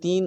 3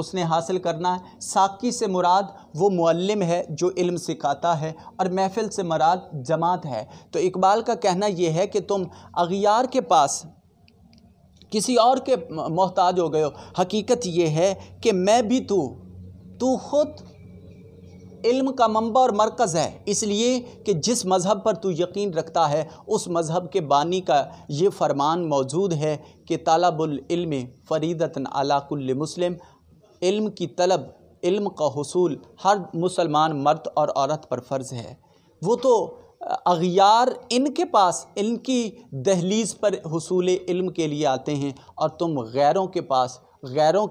اس نے حاصل کرنا ہے۔ ساقی سے مراد وہ معلم ہے جو علم سکھاتا ہے، اور محفل سے مراد جماعت ہے۔ تو اقبال کا کہنا یہ ہے کہ تم اغیار کے پاس کسی اور کے محتاج ہو گئے ہو۔ حقیقت یہ ہے کہ میں بھی تو خود علم کا منبع اور مرکز ہے، اس لیے کہ جس مذہب پر تو یقین رکھتا ہے اس مذہب کے بانی کا یہ فرمان موجود ہے کہ طلب العلم فریضۃ علی کل مسلم، علم کی طلب، علم کا حصول ہر مسلمان مرد اور عورت پر فرض ہے۔ وہ تو اغیار ان کے پاس، ان کی دہلیز پر حصول علم کے لیے آتے ہیں، اور تم غیروں کے پاس، غیروں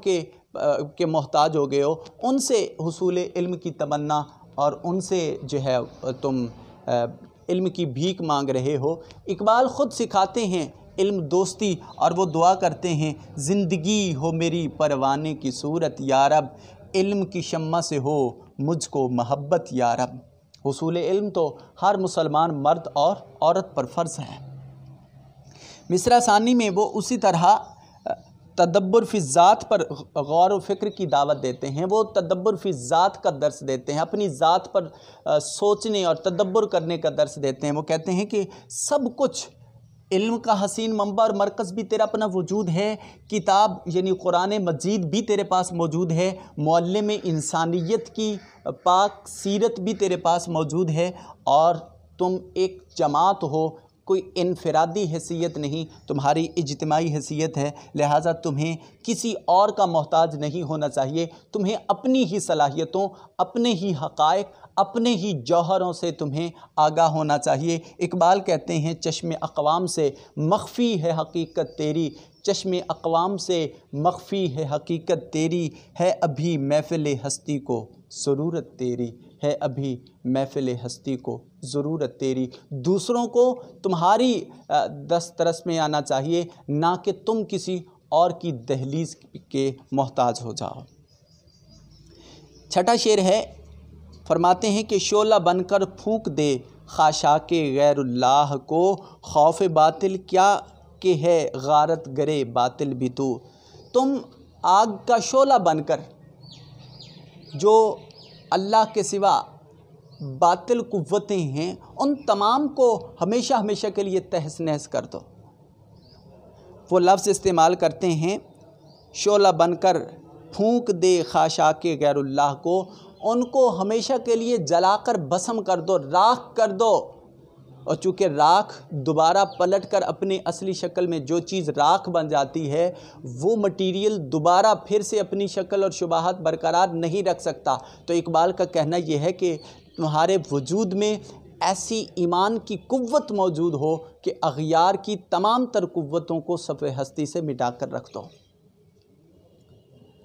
کے محتاج ہو گئے ہو، ان سے حصول علم کی تمنا اور ان سے جو ہے تم علم کی بھیک مانگ رہے ہو۔ اقبال خود سکھاتے ہیں علم دوستی، اور وہ دعا کرتے ہیں زندگی ہو میری پروانے کی صورت یا رب، علم کی شمع سے ہو مجھ کو محبت یا رب۔ حصول علم تو ہر مسلمان مرد اور عورت پر فرض ہے۔ مصرع ثانی میں وہ اسی طرح تدبر فی الذات پر غور و فکر کی دعوت دیتے ہیں۔ وہ تدبر فی الذات کا درس دیتے ہیں، اپنی ذات پر سوچنے اور تدبر کرنے کا درس دیتے ہیں۔ وہ کہتے ہیں کہ سب کچھ، علم کا حسین منبع اور مرکز بھی تیرا اپنا وجود ہے، کتاب یعنی قرآن مجید بھی تیرے پاس موجود ہے، معلم انسانیت کی پاک سیرت بھی تیرے پاس موجود ہے، اور تم ایک جماعت ہو، کوئی انفرادی حیثیت نہیں، تمہاری اجتماعی حیثیت ہے، لہٰذا تمہیں کسی اور کا محتاج نہیں ہونا چاہیے، تمہیں اپنی ہی صلاحیتوں، اپنے ہی حقائق، اپنے ہی جوہروں سے تمہیں آگاہ ہونا چاہیے۔ اقبال کہتے ہیں چشم اقوام سے مخفی ہے حقیقت تیری، چشم اقوام سے مخفی ہے حقیقت تیری، ہے ابھی محفل ہستی کو ضرورت تیری، ہے ابھی محفل ہستی کو ضرورت تیری۔ دوسروں کو تمہاری دسترس میں آنا چاہیے، نہ کہ تم کسی اور کی دہلیز کے محتاج ہو جاؤ۔ چھٹا شعر ہے، فرماتے ہیں کہ شعلہ بن کر پھونک دے خاشاک غیر اللہ کو، خوف باطل کیا کہ ہے غارت گرے باطل بھی تو۔ تم آگ کا شعلہ بن کر جو اللہ کے سوا باطل قوتیں ہیں ان تمام کو ہمیشہ ہمیشہ کے لیے تہس نہس کر دو۔ وہ لفظ استعمال کرتے ہیں شعلہ بن کر پھونک دے خاشاک غیر اللہ کو، ان کو ہمیشہ کے لیے جلا کر بھسم کر دو، راکھ کر دو۔ اور چونکہ راکھ دوبارہ پلٹ کر اپنی اصلی شکل میں جو چیز راکھ بن جاتی ہے وہ مٹیریل دوبارہ پھر سے اپنی شکل اور شباہت برقرار نہیں رکھ سکتا، تو اقبال کا کہنا یہ ہے کہ تمہارے وجود میں ایسی ایمان کی قوت موجود ہو کہ اغیار کی تمام تر قوتوں کو صفحہ ہستی سے مٹا کر رکھ دو۔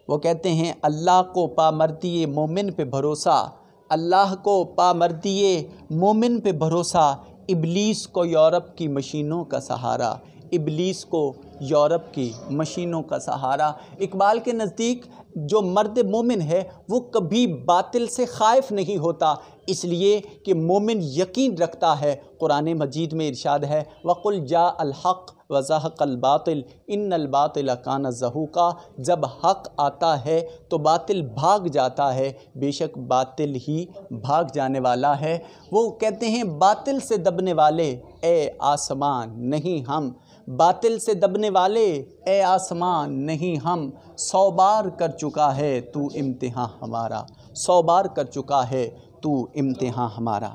وہ کہتے ہیں اللہ کو پامردی مومن پہ بھروسہ، اللہ کو پامردی مومن پہ بھروسہ، ابلیس کو یورپ کی مشینوں کا سہارا، ابلیس کو یورپ کی مشینوں کا سہارا۔ اقبال کے نزدیک جو مرد مومن ہے وہ کبھی باطل سے خائف نہیں ہوتا، اس لیے کہ مومن یقین رکھتا ہے۔ قرآن مجید میں ارشاد ہے وَقُلْ جَاءَ الْحَقُّ وَزَهَقَ الْبَاطِلُ إِنَّ الْبَاطِلَ كَانَ زَهُوقًا، جب حق آتا ہے تو باطل بھاگ جاتا ہے، بے شک باطل ہی بھاگ جانے والا ہے۔ وہ کہتے ہیں باطل سے دبنے والے اے آسمان نہیں ہم، باطل سے دبنے والے اے آسمان نہیں ہم، 100 بار کر چکا ہے تو امتحان ہمارا، 100 بار کر چکا ہے تو امتحان ہمارا۔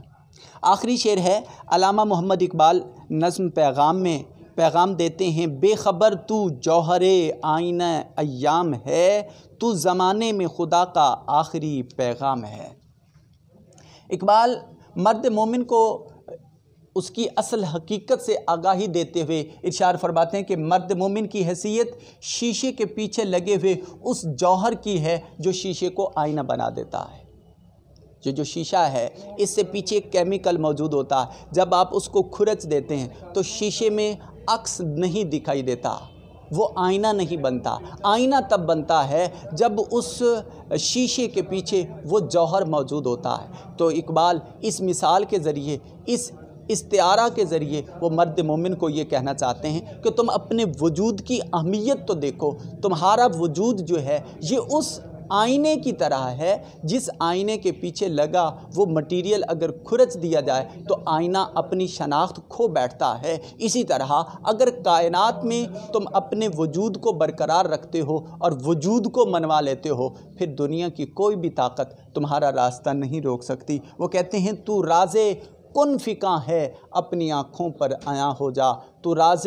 آخری شعر ہے، علامہ محمد اقبال نظم پیغام میں پیغام دیتے ہیں بے خبر تو جوہر آئینہ ایام ہے، تو زمانے میں خدا کا آخری پیغام ہے۔ اقبال مرد مومن کو اس کی اصل حقیقت سے آگاہی دیتے ہوئے ارشاد فرماتے ہیں کہ مرد مومن کی حیثیت شیشے کے پیچھے لگے ہوئے اس جوہر کی ہے جو شیشے کو آئینہ بنا دیتا ہے۔ جو شیشہ ہے اس سے پیچھے ایک کیمیکل موجود ہوتا ہے، جب آپ اس کو کھرچ دیتے ہیں تو شیشے میں عکس نہیں دکھائی دیتا، وہ آئینہ نہیں بنتا۔ آئینہ تب بنتا ہے جب اس شیشے کے پیچھے وہ جوہر موجود ہوتا ہے۔ تو اقبال اس مثال کے ذریعے، اس استعارہ کے ذریعے وہ مرد مومن کو یہ کہنا چاہتے ہیں کہ تم اپنے وجود کی اہمیت تو دیکھو، تمہارا وجود جو ہے یہ اس آئینے کی طرح ہے، جس آئینے کے پیچھے لگا وہ مٹیریل اگر کھرچ دیا جائے تو آئینہ اپنی شناخت کھو بیٹھتا ہے۔ اسی طرح اگر کائنات میں تم اپنے وجود کو برقرار رکھتے ہو اور وجود کو منوا لیتے ہو، پھر دنیا کی کوئی بھی طاقت تمہارا راستہ نہیں روک سکتی۔ وہ کہتے ہیں تو راز کن فکاں ہے اپنی آنکھوں پر عیاں ہو جا، تو راز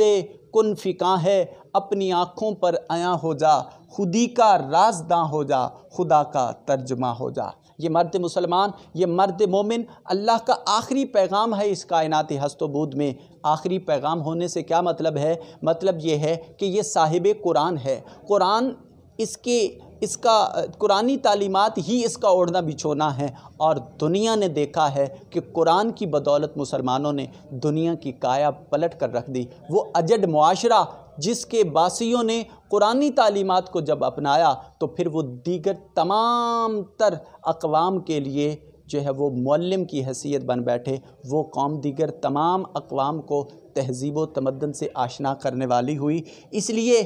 کن فکاں ہے اپنی آنکھوں پر عیاں ہو جا، خودی کا رازداں ہو جا، خدا کا ترجمہ ہو جا۔ یہ مرد مسلمان، یہ مرد مومن اللہ کا آخری پیغام ہے اس کائنات ہست و بود میں۔ آخری پیغام ہونے سے کیا مطلب ہے؟ مطلب یہ ہے کہ یہ صاحب قرآن ہے۔ قرآن اس کا قرآنی تعلیمات ہی اس کا اوڑھنا بچھونا ہے، اور دنیا نے دیکھا ہے کہ قرآن کی بدولت مسلمانوں نے دنیا کی کایا پلٹ کر رکھ دی۔ وہ اجڑ معاشرہ جس کے باسیوں نے قرآنی تعلیمات کو جب اپنایا تو پھر وہ دیگر تمام تر اقوام کے لیے جو ہے وہ معلم کی حیثیت بن بیٹھے۔ وہ قوم دیگر تمام اقوام کو تہذیب و تمدن سے آشنا کرنے والی ہوئی۔ اس لیے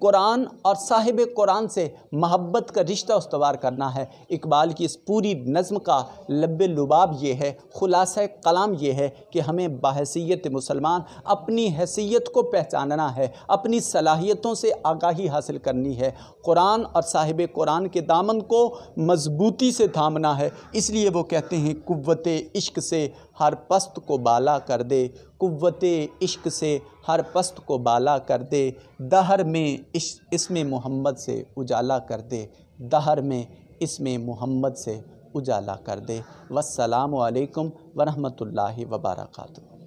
قرآن اور صاحب قرآن سے محبت کا رشتہ استوار کرنا ہے۔ اقبال کی اس پوری نظم کا لب لباب یہ ہے، خلاصہ کلام یہ ہے کہ ہمیں بحیثیت مسلمان اپنی حیثیت کو پہچاننا ہے، اپنی صلاحیتوں سے آگاہی حاصل کرنی ہے، قرآن اور صاحب قرآن کے دامن کو مضبوطی سے تھامنا ہے۔ اس لیے وہ کہتے ہیں قوت عشق سے ہر پست کو بالا کر دے، قوت عشق سے ہر پست کو بالا کر دے، دہر میں اسم محمد سے اجالا کر دے، دہر میں اسم محمد سے اجالا کر دے۔ والسلام علیکم ورحمۃ اللہ وبرکاتہ۔